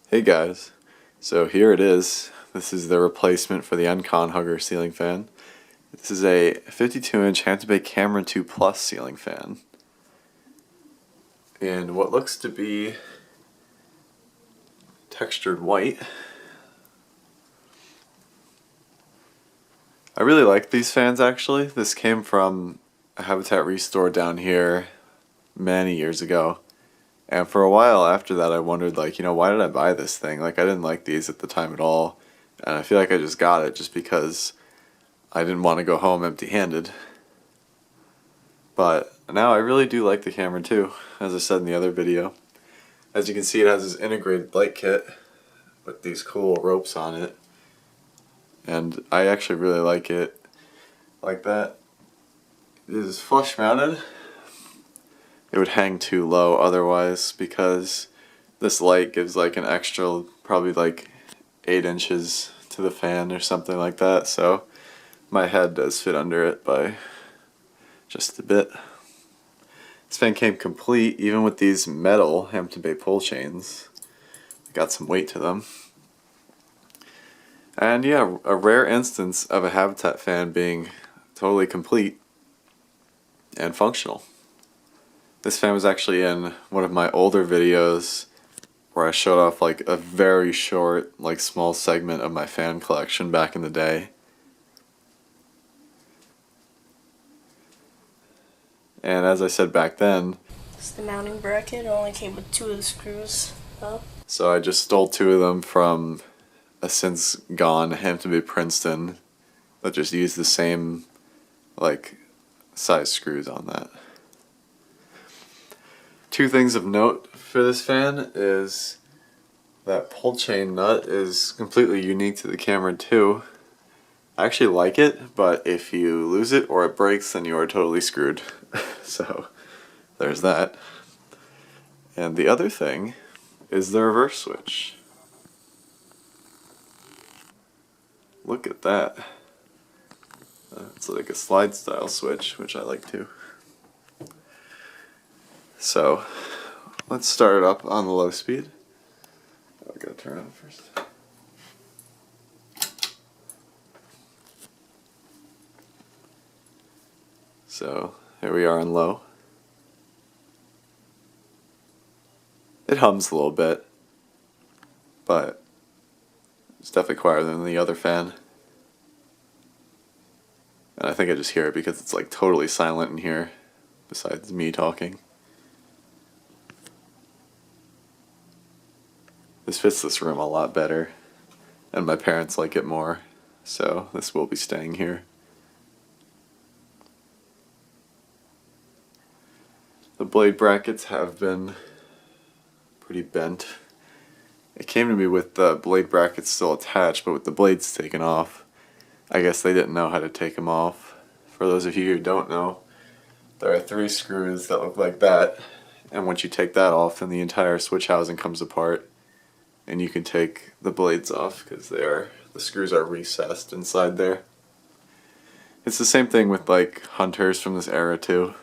Hey guys, so here it is. This is the replacement for the Encon Hugger ceiling fan. This is a 52-inch Hampton Bay Cameron 2 Plus ceiling fan in what looks to be textured white. I really like these fans actually. This came from a Habitat Restore down here many years ago. And for a while after that I wondered, why did I buy this thing? I didn't like these at the time at all. And I feel like I just got it just because I didn't want to go home empty-handed. But now I really do like the Cameron 2, as I said in the other video. As you can see, it has this integrated light kit with these cool ropes on it. And I actually really like it like that. It is flush mounted. It would hang too low otherwise because this light gives an extra probably 8 inches to the fan or something like that, so my head does fit under it by just a bit. This fan came complete even with these metal Hampton Bay pull chains. Got some weight to them. And yeah, a rare instance of a Habitat fan being totally complete and functional. This fan was actually in one of my older videos where I showed off a very short, small segment of my fan collection back in the day. And as I said back then, it's the mounting bracket. It only came with 2 of the screws, though. So I just stole 2 of them from a since gone Hampton Bay Princeton that just used the same size screws on that. 2 things of note for this fan is that pull chain nut is completely unique to the Cameron 2. I actually like it, but if you lose it or it breaks, then you are totally screwed. So there's that. And the other thing is the reverse switch. Look at that. It's like a slide style switch, which I like too. So let's start it up on the low speed. I gotta turn it on first. So here we are on low. It hums a little bit, but it's definitely quieter than the other fan. And I think I just hear it because it's totally silent in here, besides me talking. This fits this room a lot better, and my parents like it more, so this will be staying here. The blade brackets have been pretty bent. It came to me with the blade brackets still attached, but with the blades taken off. I guess they didn't know how to take them off. For those of you who don't know, there are 3 screws that look like that, and once you take that off, then the entire switch housing comes apart, and you can take the blades off because the screws are recessed inside there. It's the same thing with Hunters from this era too.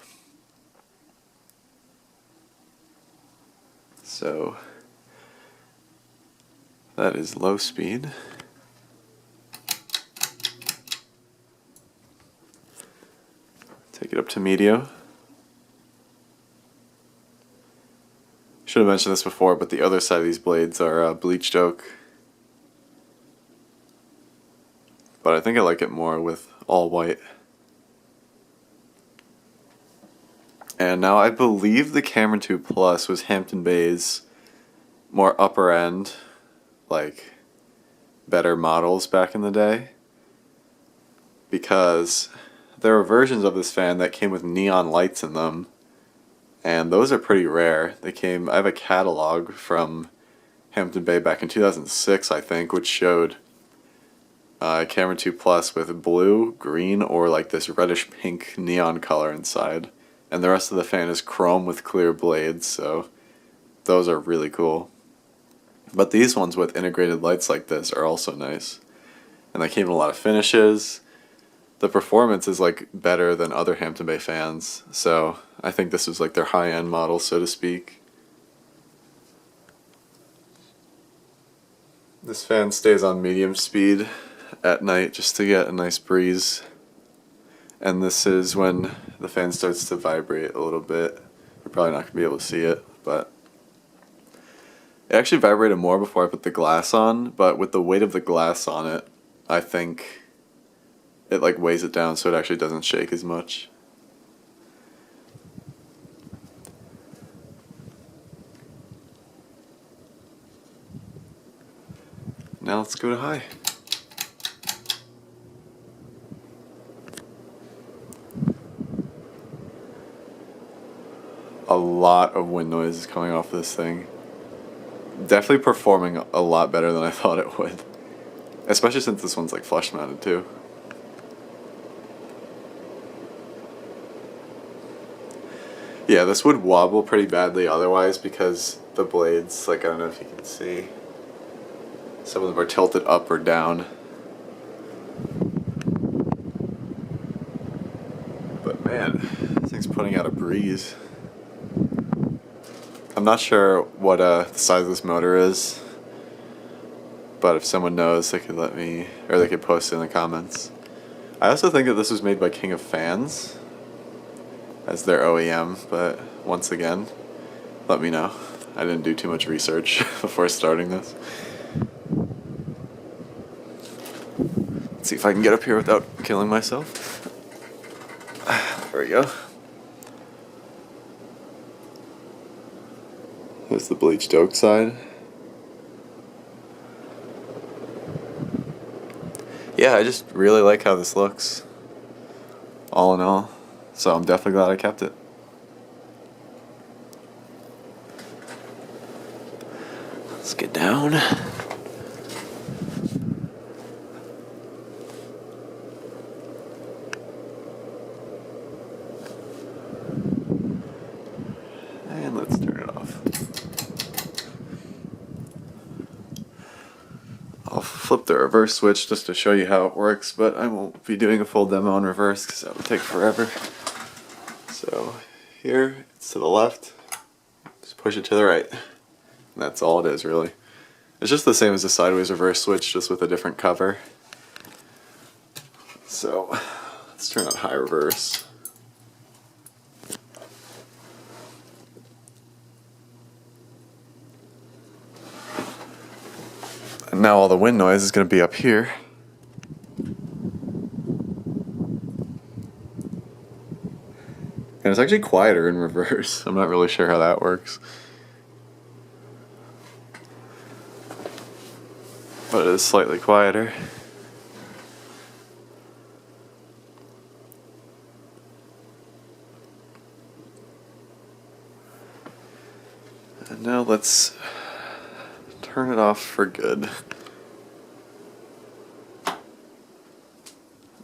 So that is low speed. Take it up to medium. Should have mentioned this before, but the other side of these blades are bleached oak. But I think I like it more with all white. And now I believe the Cameron 2 Plus was Hampton Bay's more upper end, better models back in the day. Because there were versions of this fan that came with neon lights in them, and those are pretty rare. I have a catalog from Hampton Bay back in 2006, I think, which showed Cameron 2 Plus with blue, green, or this reddish pink neon color inside. And the rest of the fan is chrome with clear blades, so those are really cool. But these ones with integrated lights like this are also nice. And they came in a lot of finishes. The performance is better than other Hampton Bay fans, so I think this was their high-end model, so to speak. This fan stays on medium speed at night just to get a nice breeze. And this is when the fan starts to vibrate a little bit. You're probably not going to be able to see it, but it actually vibrated more before I put the glass on, but with the weight of the glass on it, I think it like weighs it down so it actually doesn't shake as much. Now let's go to high. A lot of wind noise is coming off this thing. Definitely performing a lot better than I thought it would. Especially since this one's like flush mounted too. Yeah, this would wobble pretty badly otherwise because the blades, like I don't know if you can see, some of them are tilted up or down. But man, this thing's putting out a breeze. I'm not sure what the size of this motor is, but if someone knows, they could let me, or they could post it in the comments. I also think that this was made by King of Fans as their OEM, but once again, let me know. I didn't do too much research before starting this. Let's see if I can get up here without killing myself. There we go. There's the bleached oak side. Yeah, I just really like how this looks, all in all. So I'm definitely glad I kept it. Let's get down. And let's turn it off. I'll flip the reverse switch just to show you how it works, but I won't be doing a full demo in reverse because that would take forever. So here, it's to the left, just push it to the right. And that's all it is, really. It's just the same as the sideways reverse switch, just with a different cover. So let's turn on high reverse. And now all the wind noise is going to be up here. And it's actually quieter in reverse. I'm not really sure how that works. But it is slightly quieter. And now let's turn it off for good.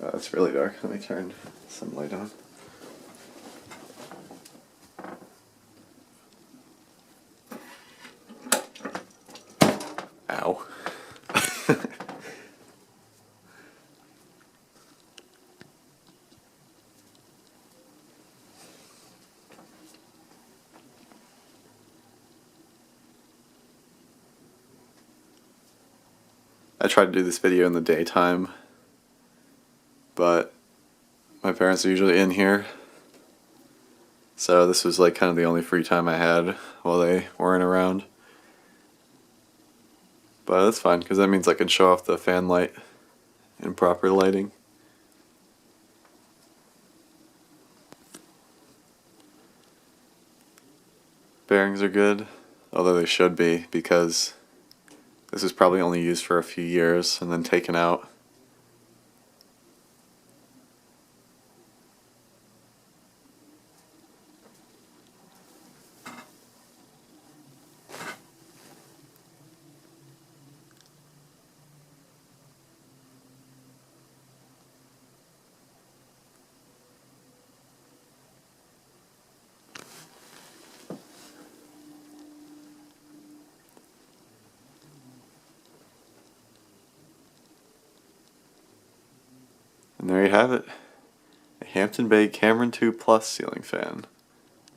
Oh, it's really dark. Let me turn some light on. Ow. I tried to do this video in the daytime, but my parents are usually in here, so this was like kind of the only free time I had while they weren't around. But that's fine, because that means I can show off the fan light in proper lighting. Bearings are good, although they should be, because this is probably only used for a few years and then taken out. And there you have it, a Hampton Bay Cameron 2 Plus ceiling fan.